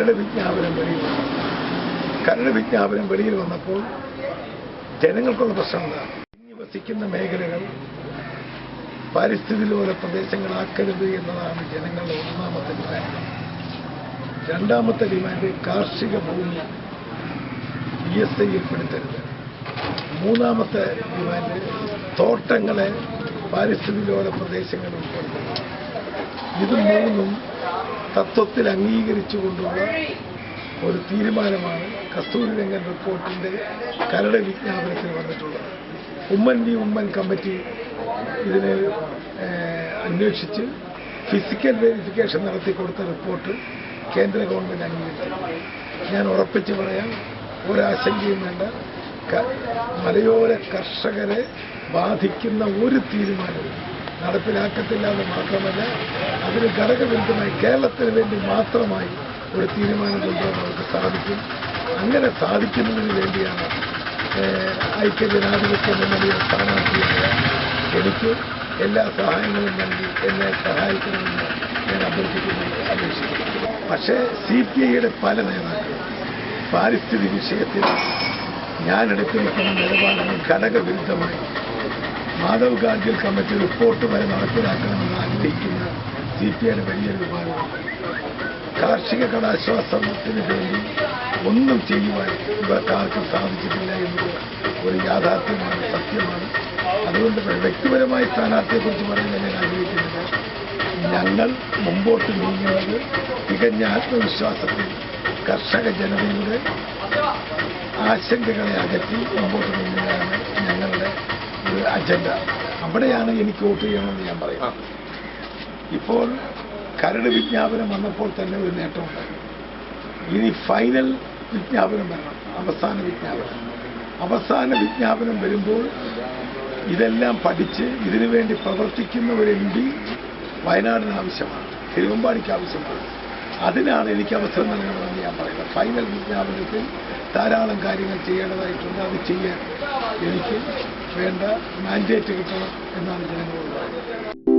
കരട് വിജ്ഞാപനം വെളിയിൽ വന്നപ്പോൾ ജനങ്ങൾക്കുള്ള പ്രശ്നം എന്താണ്? വസിക്കുന്ന മേഖലകൾ പരിസ്ഥിതി ലോല പ്രദേശങ്ങളാക്കരുത് എന്നതാണ് ജനങ്ങളുടെ ഒന്നാമത്തെ ഡിമാൻഡ്. രണ്ടാമത്തെ ഡിമാൻഡ് കാർഷിക ഭൂമി ESI പെടുത്തരുത്. മൂന്നാമത്തെ ഡിമാൻഡ് തോട്ടങ്ങളെ പരിസ്ഥിതി ലോല പ്രദേശങ്ങളിൽ ഉൾപ്പെടുത്തുക. ഇത് മൂന്നും തത്വത്തിൽ അംഗീകരിച്ചുകൊണ്ടുള്ള ഒരു തീരുമാനമാണ് കസ്തൂരിരംഗൻ റിപ്പോർട്ടിന്റെ കരട് വിജ്ഞാപനത്തിൽ വന്നിട്ടുള്ളത്. ഉമ്മൻ കമ്മിറ്റി ഇതിനെ അന്വേഷിച്ച് ഫിസിക്കൽ വെരിഫിക്കേഷൻ നടത്തിക്കൊടുത്ത റിപ്പോർട്ട് കേന്ദ്ര ഗവൺമെന്റ് അംഗീകരിച്ചു. ഞാൻ ഉറപ്പിച്ച് പറയാം, ഒരാശങ്കയും വേണ്ട. മലയോര കർഷകരെ ബാധിക്കുന്ന ഒരു തീരുമാനവും നടപ്പിലാക്കത്തില്ല എന്ന് മാത്രമല്ല, അതിന് ഘടകവിരുദ്ധമായി കേരളത്തിന് വേണ്ടി മാത്രമായി ഒരു തീരുമാനം കൊണ്ടുവരാൻ അവർക്ക് സാധിക്കും. അങ്ങനെ സാധിക്കുന്നതിന് വേണ്ടിയാണ് ഐക്യജനാധിപത്യ മുന്നണിയെ സ്ഥാനാർത്ഥിയായ എനിക്ക് എല്ലാ സഹായങ്ങളും നൽകി എന്നെ സഹായിക്കണമെന്ന് ഞാൻ അപേക്ഷിക്കുന്നു. പക്ഷേ CPIയുടെ പല നേതാക്കളും പാരിസ്ഥിതിക വിഷയത്തിൽ ഞാൻ എടുത്തിരിക്കുന്ന നിലപാടിന് ഘടകവിരുദ്ധമായി മാധവ് ഗാഡ്ഗിൽ കമ്മിറ്റി റിപ്പോർട്ട് വരെ നടപ്പിലാക്കണമെന്ന് ആഗ്രഹിക്കുന്ന CPIയുടെ വലിയൊരു വിഭാഗമുണ്ട്. കാർഷിക കടാശ്വാസത്തിന് വേണ്ടി ഒന്നും ചെയ്യുവാൻ ഇവർക്കാർക്കും സാധിച്ചിട്ടില്ല എന്നത് ഒരു യാഥാർത്ഥ്യമാണ്, സത്യമാണ്. അതുകൊണ്ട് വ്യക്തിപരമായി സ്ഥാനാർത്ഥിയെക്കുറിച്ച് പറയാൻ ഞാൻ ആഗ്രഹിക്കുന്നില്ല. ഞങ്ങൾ മുമ്പോട്ട് നീങ്ങുന്നത് തികഞ്ഞ ആത്മവിശ്വാസത്തിൽ കർഷക ജനതയുടെ ആശങ്കകളെ അകറ്റി മുമ്പോട്ട് നീങ്ങുകയാണ് ഞങ്ങളുടെ ഒരു അജണ്ട. അവിടെയാണ് എനിക്ക് വോട്ട് ചെയ്യണമെന്ന് ഞാൻ പറയാം. ഇപ്പോൾ കരട് വിജ്ഞാപനം വന്നപ്പോൾ തന്നെ ഒരു നേട്ടമുണ്ട്. ഇനി ഫൈനൽ വിജ്ഞാപനം വരണം, അവസാന വിജ്ഞാപനം വരുമ്പോൾ ഇതെല്ലാം പഠിച്ച് ഇതിനുവേണ്ടി പ്രവർത്തിക്കുന്ന ഒരു MP വയനാടിന് ആവശ്യമാണ്, തിരുവമ്പാടിക്ക് ആവശ്യമാണ്. അതിനാണ് എനിക്ക് അവസരം നൽകണമെന്ന് ഞാൻ പറയുന്നത്. ഫൈനൽ വിജ്ഞാപനത്തിൽ ധാരാളം കാര്യങ്ങൾ ചെയ്യേണ്ടതായിട്ടുണ്ട്. അത് ചെയ്യാൻ എനിക്ക് വേണ്ട മാൻഡേറ്റ് കിട്ടണം എന്നാണ് ജനങ്ങളോട് പറയുന്നത്.